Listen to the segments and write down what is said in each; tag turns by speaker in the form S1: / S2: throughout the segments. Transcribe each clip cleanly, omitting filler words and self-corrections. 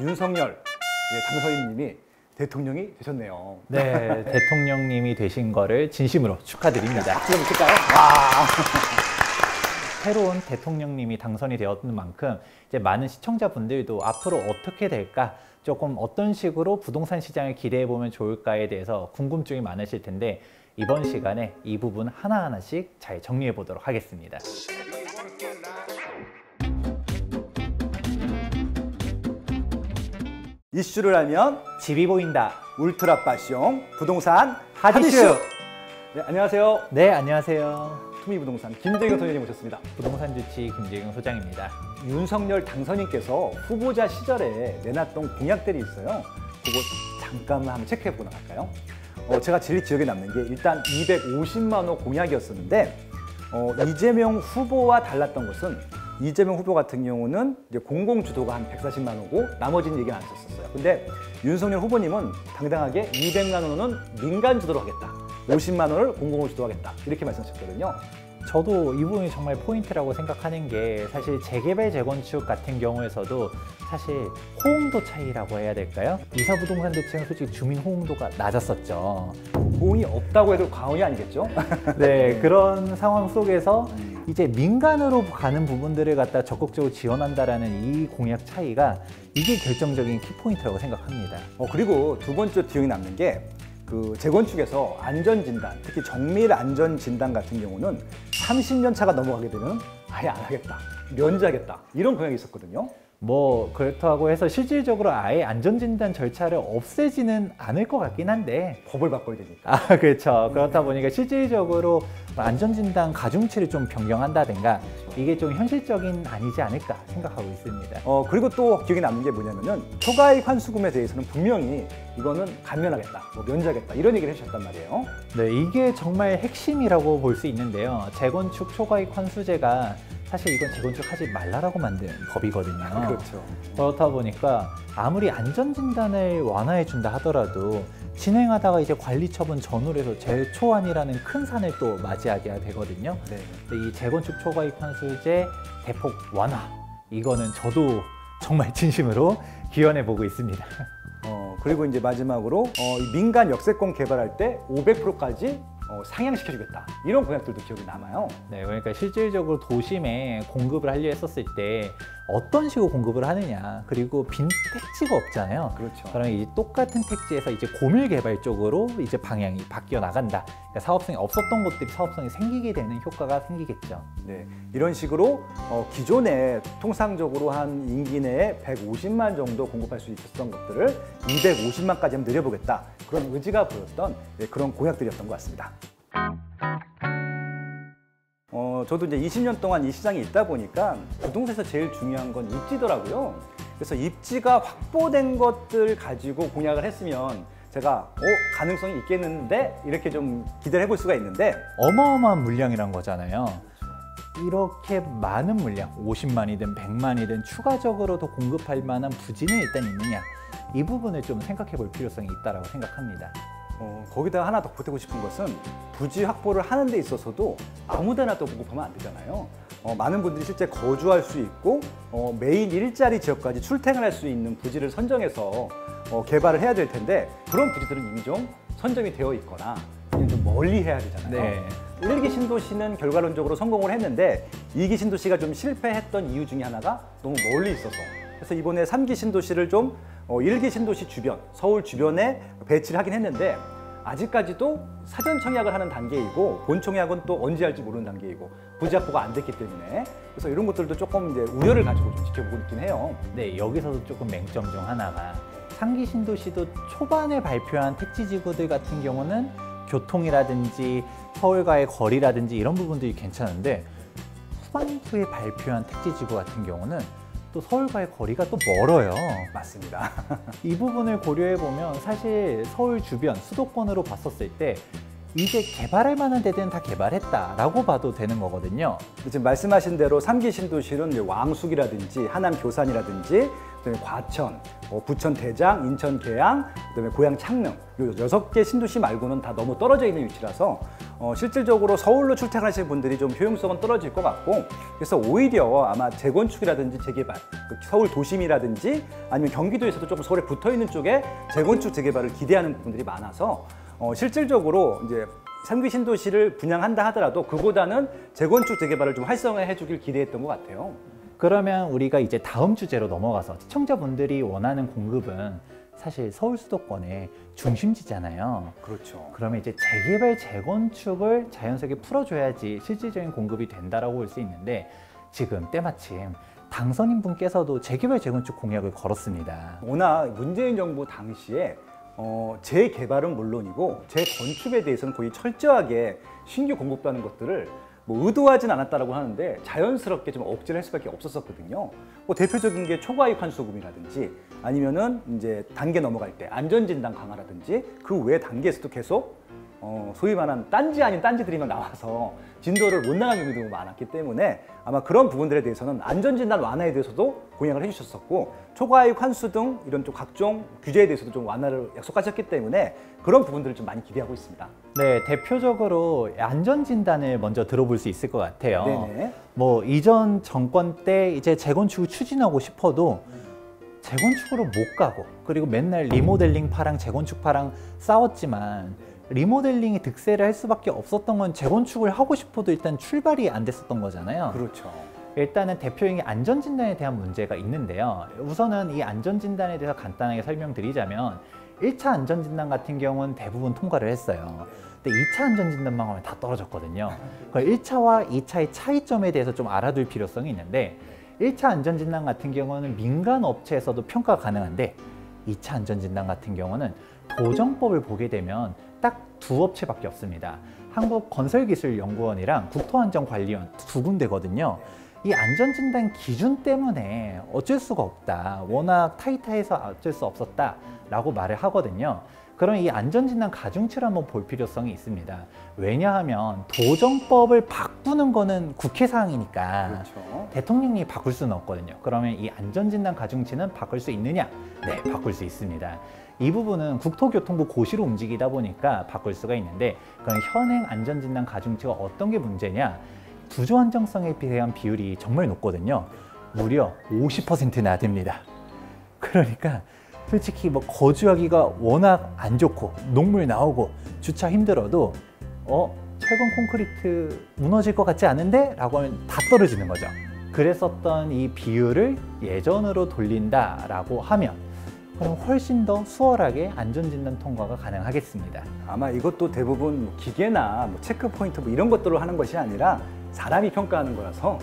S1: 윤석열 당선인님이 대통령이 되셨네요.
S2: 네, 대통령님이 되신 거를 진심으로 축하드립니다.
S1: 박수 좀 칠까요? 와.
S2: 새로운 대통령님이 당선이 되었는 만큼 이제 많은 시청자분들도 앞으로 어떻게 될까, 조금 어떤 식으로 부동산 시장을 기대해 보면 좋을까에 대해서 궁금증이 많으실 텐데, 이번 시간에 이 부분 하나하나씩 잘 정리해 보도록 하겠습니다.
S1: 이슈를 알면
S2: 집이 보인다.
S1: 울트라 빠숑 부동산
S2: 핫이슈.
S1: 핫이슈. 네, 안녕하세요.
S2: 네, 안녕하세요.
S1: 투미부동산 김재경 소장님 모셨습니다.
S2: 부동산 주치 김재경 소장입니다.
S1: 윤석열 당선인께서 후보자 시절에 내놨던 공약들이 있어요. 그거 잠깐만 한번 체크해 보고 나갈까요? 제가 제일 기억에 남는 게 일단 250만 원 공약이었었는데, 이재명 후보와 달랐던 것은 이재명 후보 같은 경우는 이제 공공주도가 한 140만 원이고 나머지는 얘기는 안 썼었어요. 근데 윤석열 후보님은 당당하게 200만 원은 민간주도로 하겠다, 50만 원을 공공으로 주도하겠다, 이렇게 말씀하셨거든요.
S2: 저도 이 부분이 정말 포인트라고 생각하는 게, 사실 재개발 재건축 같은 경우에서도 사실 호응도 차이라고 해야 될까요? 이사부동산 대책은 솔직히 주민 호응도가 낮았었죠.
S1: 호응이 없다고 해도 과언이 아니겠죠?
S2: 네, 그런 상황 속에서 이제 민간으로 가는 부분들을 갖다 적극적으로 지원한다라는 이 공약 차이가, 이게 결정적인 키포인트라고 생각합니다.
S1: 그리고 두 번째 기억이 남는 게, 그 재건축에서 안전진단, 특히 정밀 안전진단 같은 경우는 30년 차가 넘어가게 되면 아예 안 하겠다, 면제하겠다, 이런 공약이 있었거든요.
S2: 뭐 그렇다고 해서 실질적으로 아예 안전진단 절차를 없애지는 않을 것 같긴 한데,
S1: 법을 바꿔야 되니까.
S2: 그렇죠. 그렇다 보니까 실질적으로 안전진단 가중치를 좀 변경한다든가, 이게 좀 현실적인 아니지 않을까 생각하고 있습니다.
S1: 그리고 또 기억에 남는 게 뭐냐면은, 초과이익 환수금에 대해서는 분명히 이거는 감면하겠다, 면제하겠다, 이런 얘기를 해주셨단 말이에요.
S2: 네, 이게 정말 핵심이라고 볼 수 있는데요. 재건축 초과이익 환수제가 사실 이건 재건축하지 말라라고 만든 법이거든요.
S1: 그렇죠.
S2: 그렇다 보니까 아무리 안전진단을 완화해준다 하더라도 진행하다가 이제 관리처분 전후로 해서 재초안이라는 큰 산을 또 맞이하게 되거든요.
S1: 네.
S2: 근데 이 재건축 초과이익 환수제 대폭 완화, 이거는 저도 정말 진심으로 기원해 보고 있습니다.
S1: 그리고 이제 마지막으로 이 민간 역세권 개발할 때 500%까지 상향시켜주겠다, 이런 공약들도 기억이 남아요.
S2: 네, 그러니까 실질적으로 도심에 공급을 하려 했었을 때 어떤 식으로 공급을 하느냐, 그리고 빈 택지가 없잖아요.
S1: 그렇죠.
S2: 그러면 이 똑같은 택지에서 이제 고밀 개발 쪽으로 이제 방향이 바뀌어 나간다. 그러니까 사업성이 없었던 곳들이 사업성이 생기게 되는 효과가 생기겠죠.
S1: 네, 이런 식으로 기존에 통상적으로 한 임기 내에 150만 정도 공급할 수 있었던 것들을 250만까지 한번 늘려보겠다, 그런 의지가 보였던 그런 공약들이었던 것 같습니다. 저도 이제 20년 동안 이 시장에 있다 보니까 부동산에서 제일 중요한 건 입지더라고요. 그래서 입지가 확보된 것들 가지고 공약을 했으면 제가 가능성이 있겠는데, 이렇게 좀 기대를 해볼 수가 있는데,
S2: 어마어마한 물량이란 거잖아요. 이렇게 많은 물량, 50만이든 100만이든 추가적으로 더 공급할 만한 부지는 일단 있느냐, 이 부분을 좀 생각해 볼 필요성이 있다고 생각합니다.
S1: 거기다 하나 더 보태고 싶은 것은, 부지 확보를 하는 데 있어서도 아무데나 또 공급하면 안 되잖아요. 많은 분들이 실제 거주할 수 있고 매일 일자리 지역까지 출퇴근할 수 있는 부지를 선정해서 개발을 해야 될 텐데, 그런 부지들은 이미 좀 선정이 되어 있거나 좀 멀리 해야 되잖아요.
S2: 네.
S1: 1기 신도시는 결과론적으로 성공을 했는데 2기 신도시가 좀 실패했던 이유 중에 하나가 너무 멀리 있어서, 그래서 이번에 3기 신도시를 좀 1기 신도시 주변, 서울 주변에 배치를 하긴 했는데, 아직까지도 사전 청약을 하는 단계이고 본 청약은 또 언제 할지 모르는 단계이고 부지 확보가 안 됐기 때문에, 그래서 이런 것들도 조금 이제 우려를 가지고 좀 지켜보고 있긴 해요.
S2: 네, 여기서도 조금 맹점 중 하나가, 3기 신도시도 초반에 발표한 택지지구들 같은 경우는 교통이라든지 서울과의 거리라든지 이런 부분들이 괜찮은데, 후반부에 발표한 택지지구 같은 경우는 또 서울과의 거리가 또 멀어요.
S1: 맞습니다.
S2: 이 부분을 고려해 보면 사실 서울 주변 수도권으로 봤었을 때 이제 개발할 만한 데들은 다 개발했다라고 봐도 되는 거거든요.
S1: 지금 말씀하신 대로 3기 신도시는 이제 왕숙이라든지 하남 교산이라든지 그다음에 과천, 부천 대장, 인천 계양, 그다음에 고양 창릉 요 6개 신도시 말고는 다 너무 떨어져 있는 위치라서 실질적으로 서울로 출퇴근하시는 분들이 좀 효용성은 떨어질 것 같고 그래서 오히려 아마 재건축이라든지 재개발, 서울 도심이라든지 아니면 경기도에서도 조금 서울에 붙어 있는 쪽에 재건축 재개발을 기대하는 부분들이 많아서 실질적으로 이제 3기 신도시를 분양한다 하더라도 그보다는 재건축 재개발을 좀 활성화해 주길 기대했던 것 같아요.
S2: 그러면 우리가 이제 다음 주제로 넘어가서 시청자분들이 원하는 공급은 사실 서울 수도권의 중심지잖아요.
S1: 그렇죠.
S2: 그러면 이제 재개발, 재건축을 자연스럽게 풀어줘야지 실질적인 공급이 된다라고 볼 수 있는데 지금 때마침 당선인 분께서도 재개발, 재건축 공약을 걸었습니다.
S1: 워낙 문재인 정부 당시에 재개발은 물론이고 재건축에 대해서는 거의 철저하게 신규 공급하는 것들을 뭐 의도하진 않았다라고 하는데 자연스럽게 좀 억지를 할 수밖에 없었거든요. 뭐 대표적인 게 초과이익 환수금이라든지 아니면은 이제 단계 넘어갈 때 안전진단 강화라든지 그 외 단계에서도 계속 소위 말하는 딴지 아닌 딴지들이만 나와서 진도를 못 나가는 경우도 많았기 때문에 아마 그런 부분들에 대해서는 안전진단 완화에 대해서도 공약을 해주셨었고 초과이익 환수 등 이런 좀 각종 규제에 대해서도 좀 완화를 약속하셨기 때문에 그런 부분들을 좀 많이 기대하고 있습니다.
S2: 네, 대표적으로 안전진단을 먼저 들어볼 수 있을 것 같아요.
S1: 네네.
S2: 뭐 이전 정권 때 이제 재건축을 추진하고 싶어도 재건축으로 못 가고 그리고 맨날 리모델링파랑 재건축파랑 싸웠지만 리모델링이 득세를 할 수밖에 없었던 건 재건축을 하고 싶어도 일단 출발이 안 됐었던 거잖아요.
S1: 그렇죠.
S2: 일단은 대표적인 게 안전진단에 대한 문제가 있는데요. 우선은 이 안전진단에 대해서 간단하게 설명드리자면 1차 안전진단 같은 경우는 대부분 통과를 했어요. 근데 2차 안전진단만 하면 다 떨어졌거든요. 1차와 2차의 차이점에 대해서 좀 알아둘 필요성이 있는데 1차 안전진단 같은 경우는 민간 업체에서도 평가 가능한데 2차 안전진단 같은 경우는 도정법을 보게 되면 딱 두 업체밖에 없습니다. 한국건설기술연구원이랑 국토안전관리원 두 군데거든요. 이 안전진단 기준 때문에 어쩔 수가 없다. 워낙 타이트해서 어쩔 수 없었다 라고 말을 하거든요. 그럼 이 안전진단 가중치를 한번 볼 필요성이 있습니다. 왜냐하면 도정법을 바꾸는 거는 국회 사항이니까
S1: 그렇죠.
S2: 대통령이 바꿀 수는 없거든요. 그러면 이 안전진단 가중치는 바꿀 수 있느냐? 네, 바꿀 수 있습니다. 이 부분은 국토교통부 고시로 움직이다 보니까 바꿀 수가 있는데 그럼 현행 안전진단 가중치가 어떤 게 문제냐? 구조 안정성에 대한 비율이 정말 높거든요. 무려 50%나 됩니다. 그러니까 솔직히 뭐 거주하기가 워낙 안 좋고 녹물 나오고 주차 힘들어도 철근 콘크리트 무너질 것 같지 않은데? 라고 하면 다 떨어지는 거죠. 그랬었던 이 비율을 예전으로 돌린다라고 하면 그럼 훨씬 더 수월하게 안전진단 통과가 가능하겠습니다.
S1: 아마 이것도 대부분 뭐 기계나 뭐 체크포인트 뭐 이런 것들로 하는 것이 아니라 사람이 평가하는 거라서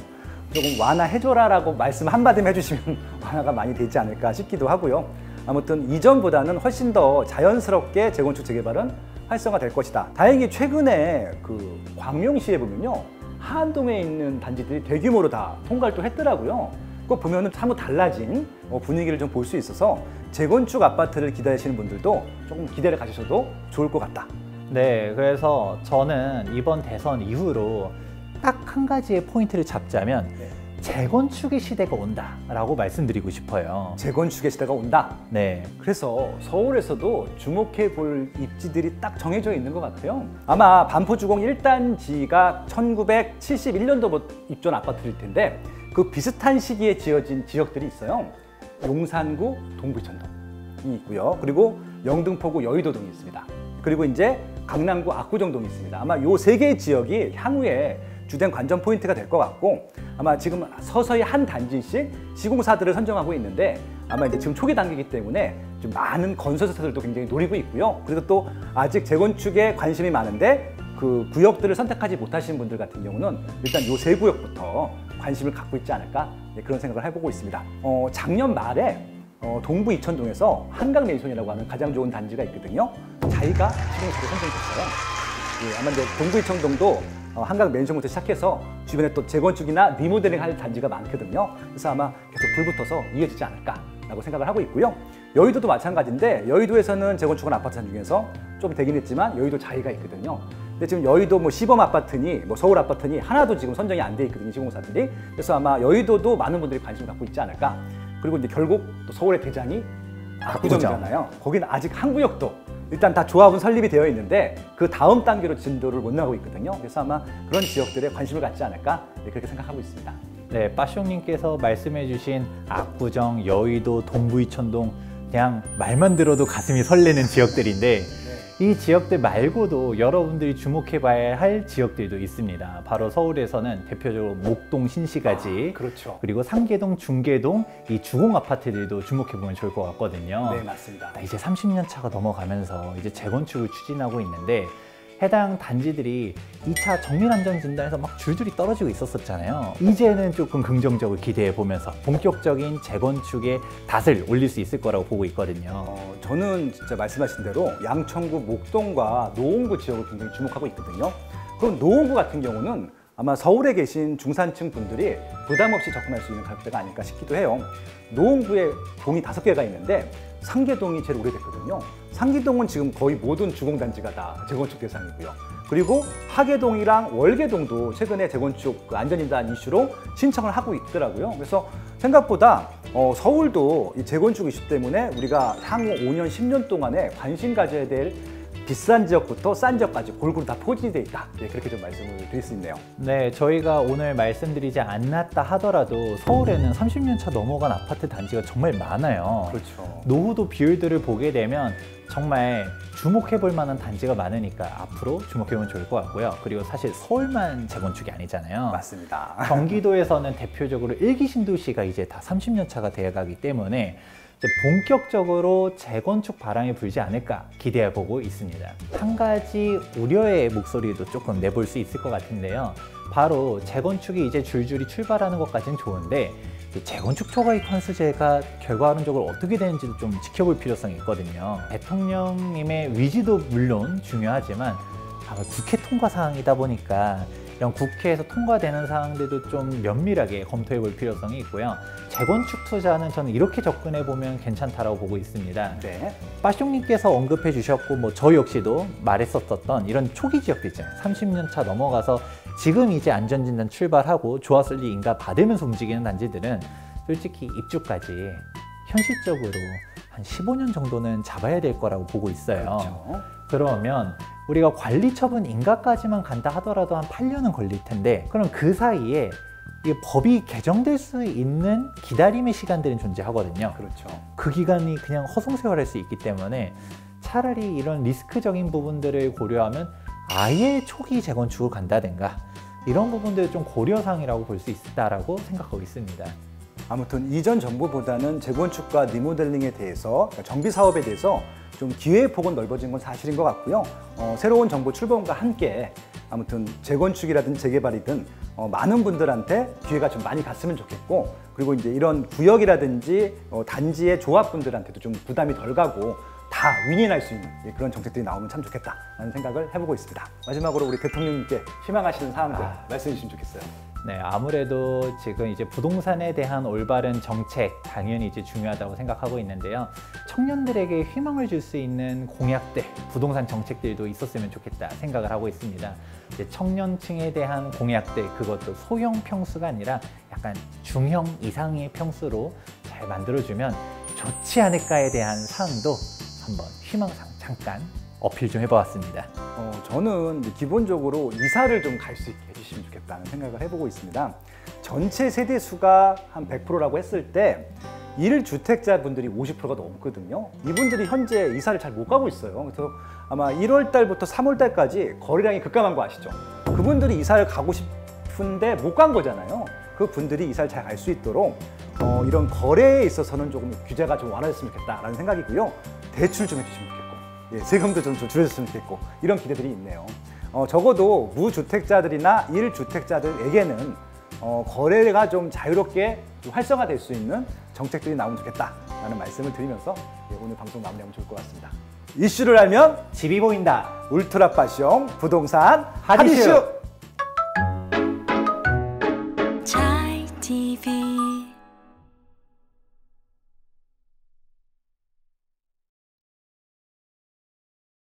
S1: 조금 완화해줘라라고 말씀 한마디만 해주시면 완화가 많이 되지 않을까 싶기도 하고요. 아무튼 이전보다는 훨씬 더 자연스럽게 재건축 재개발은 활성화될 것이다. 다행히 최근에 그 광명시에 보면요, 한동에 있는 단지들이 대규모로 다 통과를 또 했더라고요. 그거 보면은 사뭇 달라진 분위기를 좀 볼 수 있어서 재건축 아파트를 기다리시는 분들도 조금 기대를 가지셔도 좋을 것 같다.
S2: 네, 그래서 저는 이번 대선 이후로 딱 한 가지의 포인트를 잡자면 재건축의 시대가 온다라고 말씀드리고 싶어요.
S1: 재건축의 시대가 온다.
S2: 네.
S1: 그래서 서울에서도 주목해 볼 입지들이 딱 정해져 있는 것 같아요. 아마 반포주공 1단지가 1971년도 입주한 아파트일 텐데 그 비슷한 시기에 지어진 지역들이 있어요. 용산구 동부이천동이 있고요. 그리고 영등포구 여의도동이 있습니다. 그리고 이제 강남구 압구정동이 있습니다. 아마 요 세 개의 지역이 향후에 주된 관전 포인트가 될 것 같고 아마 지금 서서히 한 단지씩 시공사들을 선정하고 있는데 아마 이제 지금 초기 단계이기 때문에 좀 많은 건설사들도 굉장히 노리고 있고요. 그리고 또 아직 재건축에 관심이 많은데 그 구역들을 선택하지 못하시는 분들 같은 경우는 일단 요 세 구역부터 관심을 갖고 있지 않을까 그런 생각을 해보고 있습니다. 작년 말에 동부 이천동에서 한강맨션이라고 하는 가장 좋은 단지가 있거든요. 자기가 시공사로 선정됐어요. 예, 아마 이제 동부 이천동도 한강맨션부터 시작해서 주변에 또 재건축이나 리모델링 할 단지가 많거든요. 그래서 아마 계속 불붙어서 이어지지 않을까라고 생각을 하고 있고요. 여의도도 마찬가지인데 여의도에서는 재건축한 아파트 중에서 좀 되긴 했지만 여의도 자이가 있거든요. 근데 지금 여의도 뭐 시범 아파트니 뭐 서울 아파트니 하나도 지금 선정이 안 돼 있거든요, 시공사들이. 그래서 아마 여의도도 많은 분들이 관심을 갖고 있지 않을까. 그리고 이제 결국 또 서울의 대장이 압구정이잖아요. 거기는 아직 한 구역도 일단 다 조합은 설립이 되어 있는데 그 다음 단계로 진도를 못 나가고 있거든요. 그래서 아마 그런 지역들에 관심을 갖지 않을까, 네, 그렇게 생각하고 있습니다.
S2: 네, 빠숑님께서 말씀해주신 압구정, 여의도, 동부이천동, 그냥 말만 들어도 가슴이 설레는 지역들인데 이 지역들 말고도 여러분들이 주목해봐야 할 지역들도 있습니다. 바로 서울에서는 대표적으로 목동, 신시가지,
S1: 그렇죠.
S2: 그리고 상계동, 중계동 이 주공 아파트들도 주목해보면 좋을 것 같거든요.
S1: 네, 맞습니다.
S2: 이제 30년 차가 넘어가면서 이제 재건축을 추진하고 있는데 해당 단지들이 2차 정밀안전진단에서 막 줄줄이 떨어지고 있었잖아요. 이제는 조금 긍정적으로 기대해 보면서 본격적인 재건축의 닷을 올릴 수 있을 거라고 보고 있거든요.
S1: 저는 진짜 말씀하신 대로 양천구 목동과 노원구 지역을 굉장히 주목하고 있거든요. 그럼 노원구 같은 경우는 아마 서울에 계신 중산층 분들이 부담 없이 접근할 수 있는 가격대가 아닐까 싶기도 해요. 노원구에 동이 5개가 있는데 상계동이 제일 오래됐거든요. 상계동은 지금 거의 모든 주공단지가 다 재건축 대상이고요. 그리고 하계동이랑 월계동도 최근에 재건축 안전진단 이슈로 신청을 하고 있더라고요. 그래서 생각보다 서울도 이 재건축 이슈 때문에 우리가 향후 5년, 10년 동안에 관심 가져야 될 비싼 지역부터 싼 지역까지 골고루 다 포진이 돼 있다. 네, 그렇게 좀 말씀을 드릴 수 있네요.
S2: 네, 저희가 오늘 말씀드리지 않았다 하더라도 서울에는 30년 차 넘어간 아파트 단지가 정말 많아요.
S1: 그렇죠.
S2: 노후도 비율들을 보게 되면 정말 주목해 볼 만한 단지가 많으니까 앞으로 주목해 보면 좋을 것 같고요. 그리고 사실 서울만 재건축이 아니잖아요.
S1: 맞습니다.
S2: 경기도에서는 대표적으로 1기 신도시가 이제 다 30년 차가 되어가기 때문에 이제 본격적으로 재건축 바람이 불지 않을까 기대해 보고 있습니다. 한 가지 우려의 목소리도 조금 내볼 수 있을 것 같은데요. 바로 재건축이 이제 줄줄이 출발하는 것까지는 좋은데 재건축 초과이익 환수제가 결과론적으로 어떻게 되는지도 좀 지켜볼 필요성이 있거든요. 대통령님의 위지도 물론 중요하지만 아마 국회 통과 사항이다 보니까 이런 국회에서 통과되는 사항들도 좀 면밀하게 검토해 볼 필요성이 있고요. 재건축 투자는 저는 이렇게 접근해 보면 괜찮다라고 보고 있습니다.
S1: 네.
S2: 빠숑님께서 언급해 주셨고 저 역시도 말했었던 이런 초기 지역들 있잖아요. 30년 차 넘어가서 지금 이제 안전진단 출발하고 조합설립 인가 받으면서 움직이는 단지들은 솔직히 입주까지 현실적으로 한 15년 정도는 잡아야 될 거라고 보고 있어요.
S1: 그렇죠.
S2: 그러면 우리가 관리처분 인가까지만 간다 하더라도 한 8년은 걸릴 텐데 그럼 그 사이에 이 법이 개정될 수 있는 기다림의 시간들은 존재하거든요.
S1: 그렇죠.
S2: 그 기간이 그냥 허송세월할 수 있기 때문에 차라리 이런 리스크적인 부분들을 고려하면 아예 초기 재건축을 간다든가 이런 부분들을 좀 고려사항이라고 볼 수 있다라고 생각하고 있습니다.
S1: 아무튼 이전 정부보다는 재건축과 리모델링에 대해서, 그러니까 정비 사업에 대해서 좀 기회의 폭은 넓어진 건 사실인 것 같고요. 새로운 정부 출범과 함께 아무튼 재건축이라든 재개발이든 많은 분들한테 기회가 좀 많이 갔으면 좋겠고, 그리고 이제 이런 구역이라든지 단지의 조합분들한테도 좀 부담이 덜 가고 다 윈윈할 수 있는 그런 정책들이 나오면 참 좋겠다라는 생각을 해보고 있습니다. 마지막으로 우리 대통령님께 희망하시는 사항들 말씀해 주시면 좋겠어요.
S2: 네, 아무래도 지금 이제 부동산에 대한 올바른 정책 당연히 이제 중요하다고 생각하고 있는데요. 청년들에게 희망을 줄 수 있는 공약들, 부동산 정책들도 있었으면 좋겠다 생각을 하고 있습니다. 이제 청년층에 대한 공약들, 그것도 소형 평수가 아니라 약간 중형 이상의 평수로 잘 만들어주면 좋지 않을까에 대한 사항도 한번 희망상 잠깐 어필 좀 해보았습니다.
S1: 저는 기본적으로 이사를 좀 갈 수 있게 해주시면 좋겠다는 생각을 해보고 있습니다. 전체 세대 수가 한 100%라고 했을 때 1주택자 분들이 50%가 넘거든요. 이분들이 현재 이사를 잘 못 가고 있어요. 그래서 아마 1월 달부터 3월 달까지 거래량이 급감한 거 아시죠? 그분들이 이사를 가고 싶은데 못 간 거잖아요. 그 분들이 이사를 잘 갈 수 있도록 이런 거래에 있어서는 조금 규제가 좀 완화됐으면 좋겠다라는 생각이고요. 대출 좀 해주시면 좋겠고, 예, 세금도 좀 줄여줬으면 좋겠고, 이런 기대들이 있네요. 적어도 무주택자들이나 1주택자들에게는 거래가 좀 자유롭게 좀 활성화될 수 있는 정책들이 나오면 좋겠다라는 말씀을 드리면서 오늘 방송 마무리하면 좋을 것 같습니다. 이슈를 알면
S2: 집이 보인다.
S1: 울트라 파숑 부동산
S2: 핫이슈.
S1: 핫이슈.
S3: Chai TV